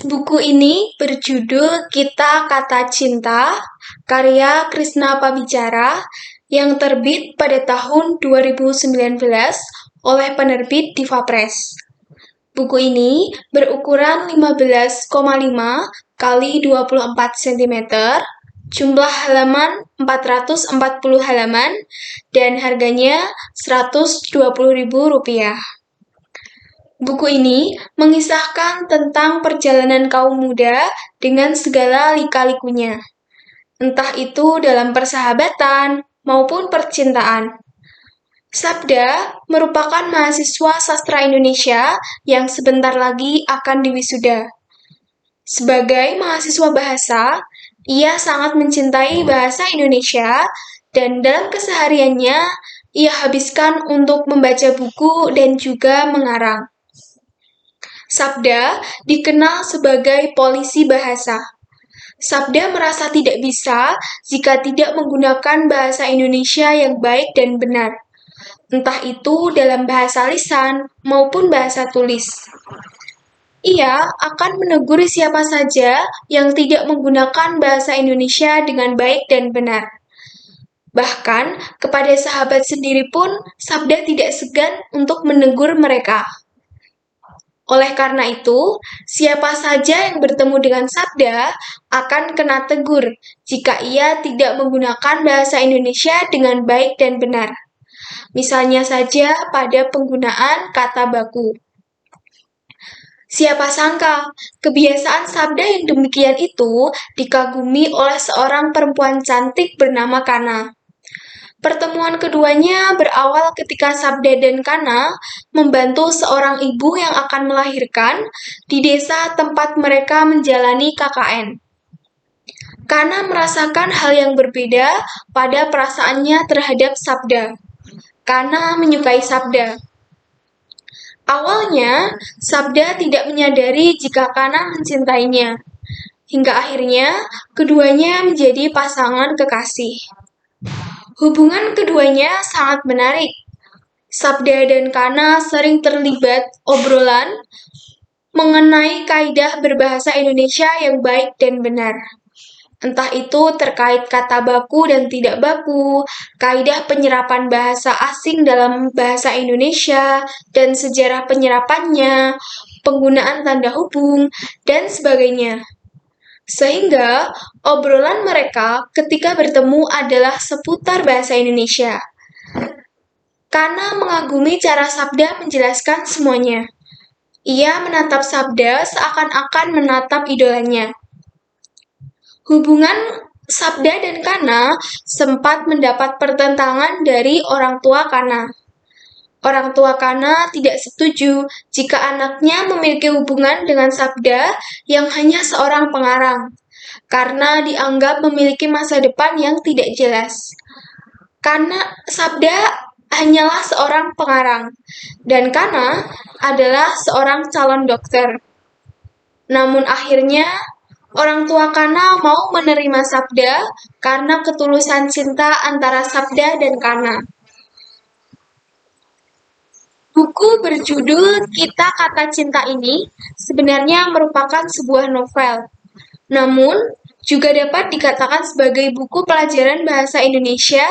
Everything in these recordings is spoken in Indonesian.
Buku ini berjudul Kita Kata Cinta, karya Krisna Pabicara, yang terbit pada tahun 2019 oleh penerbit Diva Press. Buku ini berukuran 15,5 kali 24 cm, jumlah halaman 440 halaman, dan harganya Rp120.000. Buku ini mengisahkan tentang perjalanan kaum muda dengan segala lika-likunya, entah itu dalam persahabatan maupun percintaan. Sabda merupakan mahasiswa sastra Indonesia yang sebentar lagi akan diwisuda. Sebagai mahasiswa bahasa, ia sangat mencintai bahasa Indonesia dan dalam kesehariannya ia habiskan untuk membaca buku dan juga mengarang. Sabda dikenal sebagai polisi bahasa. Sabda merasa tidak bisa jika tidak menggunakan bahasa Indonesia yang baik dan benar, entah itu dalam bahasa lisan maupun bahasa tulis. Ia akan menegur siapa saja yang tidak menggunakan bahasa Indonesia dengan baik dan benar. Bahkan kepada sahabat sendiri pun, Sabda tidak segan untuk menegur mereka. Oleh karena itu, siapa saja yang bertemu dengan Sabda akan kena tegur jika ia tidak menggunakan bahasa Indonesia dengan baik dan benar. Misalnya saja pada penggunaan kata baku. Siapa sangka, kebiasaan Sabda yang demikian itu dikagumi oleh seorang perempuan cantik bernama Kana. Pertemuan keduanya berawal ketika Sabda dan Kana membantu seorang ibu yang akan melahirkan di desa tempat mereka menjalani KKN. Kana merasakan hal yang berbeda pada perasaannya terhadap Sabda. Kana menyukai Sabda. Awalnya, Sabda tidak menyadari jika Kana mencintainya. Hingga akhirnya, keduanya menjadi pasangan kekasih. Hubungan keduanya sangat menarik. Sabda dan Kana sering terlibat obrolan mengenai kaidah berbahasa Indonesia yang baik dan benar. Entah itu terkait kata baku dan tidak baku, kaidah penyerapan bahasa asing dalam bahasa Indonesia, dan sejarah penyerapannya, penggunaan tanda hubung, dan sebagainya. Sehingga obrolan mereka ketika bertemu adalah seputar bahasa Indonesia. Kana mengagumi cara Sabda menjelaskan semuanya. Ia menatap Sabda seakan-akan menatap idolanya. Hubungan Sabda dan Kana sempat mendapat pertentangan dari orang tua Kana. Orang tua Kana tidak setuju jika anaknya memiliki hubungan dengan Sabda yang hanya seorang pengarang, karena dianggap memiliki masa depan yang tidak jelas. Karena Sabda hanyalah seorang pengarang, dan Kana adalah seorang calon dokter. Namun akhirnya, orang tua Kana mau menerima Sabda karena ketulusan cinta antara Sabda dan Kana. Buku berjudul Kita Kata Cinta ini sebenarnya merupakan sebuah novel. Namun, juga dapat dikatakan sebagai buku pelajaran bahasa Indonesia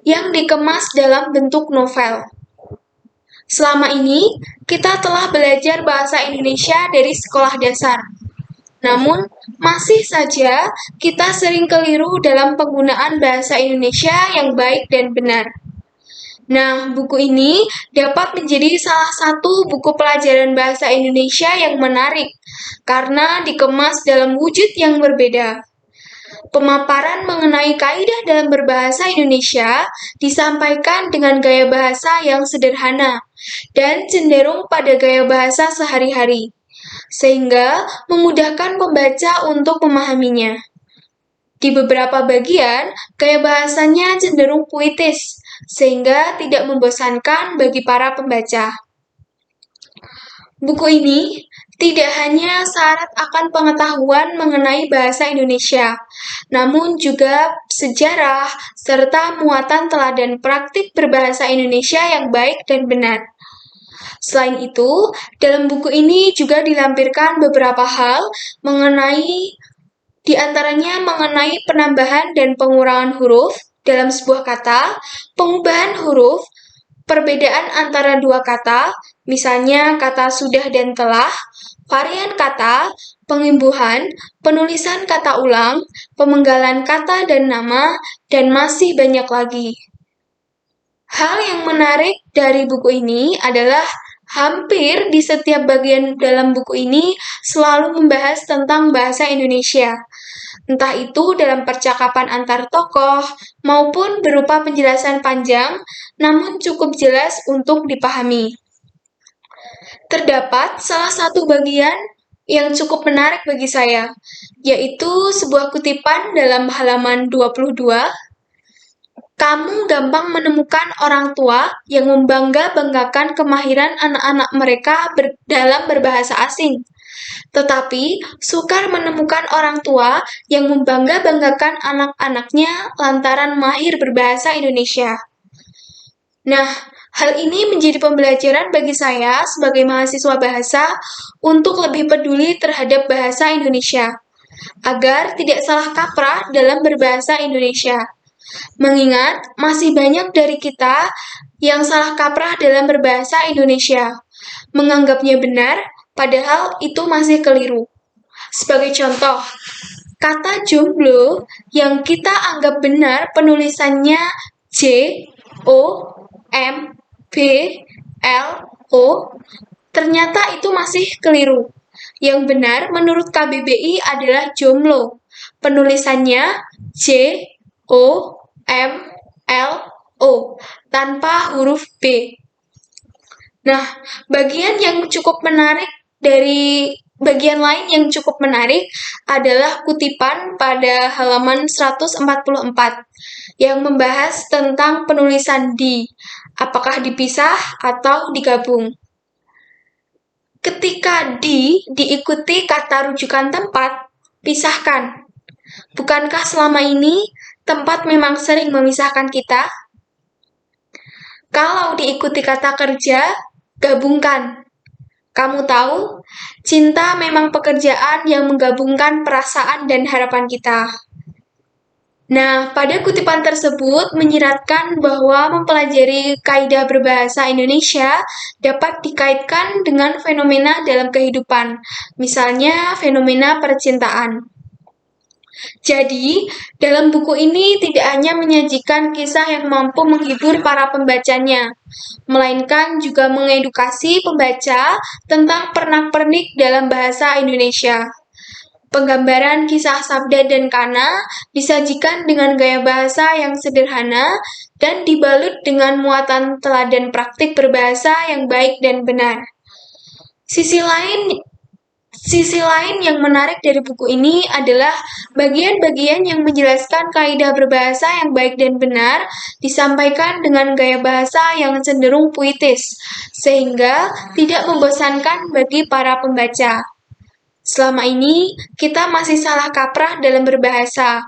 yang dikemas dalam bentuk novel. Selama ini, kita telah belajar bahasa Indonesia dari sekolah dasar. Namun, masih saja kita sering keliru dalam penggunaan bahasa Indonesia yang baik dan benar. Nah, buku ini dapat menjadi salah satu buku pelajaran bahasa Indonesia yang menarik karena dikemas dalam wujud yang berbeda. Pemaparan mengenai kaidah dalam berbahasa Indonesia disampaikan dengan gaya bahasa yang sederhana dan cenderung pada gaya bahasa sehari-hari, sehingga memudahkan pembaca untuk memahaminya. Di beberapa bagian, gaya bahasanya cenderung puitis, sehingga tidak membosankan bagi para pembaca. Buku ini tidak hanya syarat akan pengetahuan mengenai bahasa Indonesia, namun juga sejarah serta muatan teladan praktik berbahasa Indonesia yang baik dan benar. Selain itu, dalam buku ini juga dilampirkan beberapa hal di antaranya mengenai penambahan dan pengurangan huruf dalam sebuah kata, pengubahan huruf, perbedaan antara dua kata, misalnya kata sudah dan telah, varian kata, pengimbuhan, penulisan kata ulang, pemenggalan kata dan nama, dan masih banyak lagi. Hal yang menarik dari buku ini adalah hampir di setiap bagian dalam buku ini selalu membahas tentang bahasa Indonesia. Entah itu dalam percakapan antar tokoh maupun berupa penjelasan panjang, namun cukup jelas untuk dipahami. Terdapat salah satu bagian yang cukup menarik bagi saya, yaitu sebuah kutipan dalam halaman 22. Kamu gampang menemukan orang tua yang membangga-banggakan kemahiran anak-anak mereka dalam berbahasa asing. Tetapi, sukar menemukan orang tua yang membangga-banggakan anak-anaknya lantaran mahir berbahasa Indonesia. Nah, hal ini menjadi pembelajaran bagi saya sebagai mahasiswa bahasa untuk lebih peduli terhadap bahasa Indonesia, agar tidak salah kaprah dalam berbahasa Indonesia. Mengingat masih banyak dari kita yang salah kaprah dalam berbahasa Indonesia, menganggapnya benar, padahal itu masih keliru. Sebagai contoh, kata jomblo yang kita anggap benar penulisannya J, O, M, B, L, O, ternyata itu masih keliru. Yang benar menurut KBBI adalah jomblo. Penulisannya J, O, M, L, O, tanpa huruf B. Nah, bagian lain yang cukup menarik adalah kutipan pada halaman 144 yang membahas tentang penulisan di, apakah dipisah atau digabung. Ketika diikuti kata rujukan tempat, pisahkan. Bukankah selama ini tempat memang sering memisahkan kita? Kalau diikuti kata kerja, gabungkan. Kamu tahu, cinta memang pekerjaan yang menggabungkan perasaan dan harapan kita. Nah, pada kutipan tersebut menyiratkan bahwa mempelajari kaidah berbahasa Indonesia dapat dikaitkan dengan fenomena dalam kehidupan, misalnya fenomena percintaan. Jadi, dalam buku ini tidak hanya menyajikan kisah yang mampu menghibur para pembacanya, melainkan juga mengedukasi pembaca tentang pernak-pernik dalam bahasa Indonesia. Penggambaran kisah sabda dan kana disajikan dengan gaya bahasa yang sederhana dan dibalut dengan muatan teladan praktik berbahasa yang baik dan benar. Sisi lain yang menarik dari buku ini adalah bagian-bagian yang menjelaskan kaidah berbahasa yang baik dan benar disampaikan dengan gaya bahasa yang cenderung puitis, sehingga tidak membosankan bagi para pembaca. Selama ini, kita masih salah kaprah dalam berbahasa,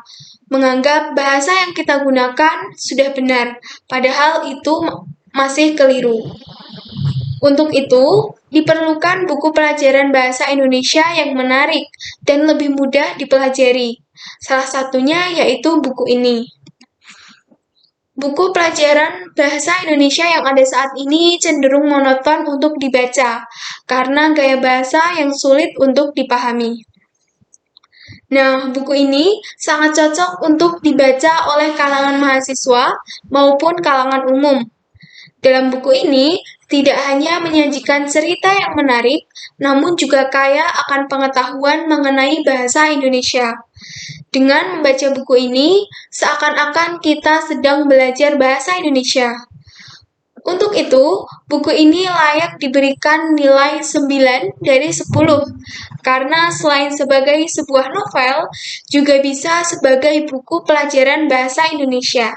menganggap bahasa yang kita gunakan sudah benar, padahal itu masih keliru. Untuk itu, diperlukan buku pelajaran bahasa Indonesia yang menarik dan lebih mudah dipelajari. Salah satunya yaitu buku ini. Buku pelajaran bahasa Indonesia yang ada saat ini cenderung monoton untuk dibaca, karena gaya bahasa yang sulit untuk dipahami. Nah, buku ini sangat cocok untuk dibaca oleh kalangan mahasiswa maupun kalangan umum. Dalam buku ini, tidak hanya menyajikan cerita yang menarik, namun juga kaya akan pengetahuan mengenai bahasa Indonesia. Dengan membaca buku ini, seakan-akan kita sedang belajar bahasa Indonesia. Untuk itu, buku ini layak diberikan nilai 9 dari 10, karena selain sebagai sebuah novel, juga bisa sebagai buku pelajaran bahasa Indonesia.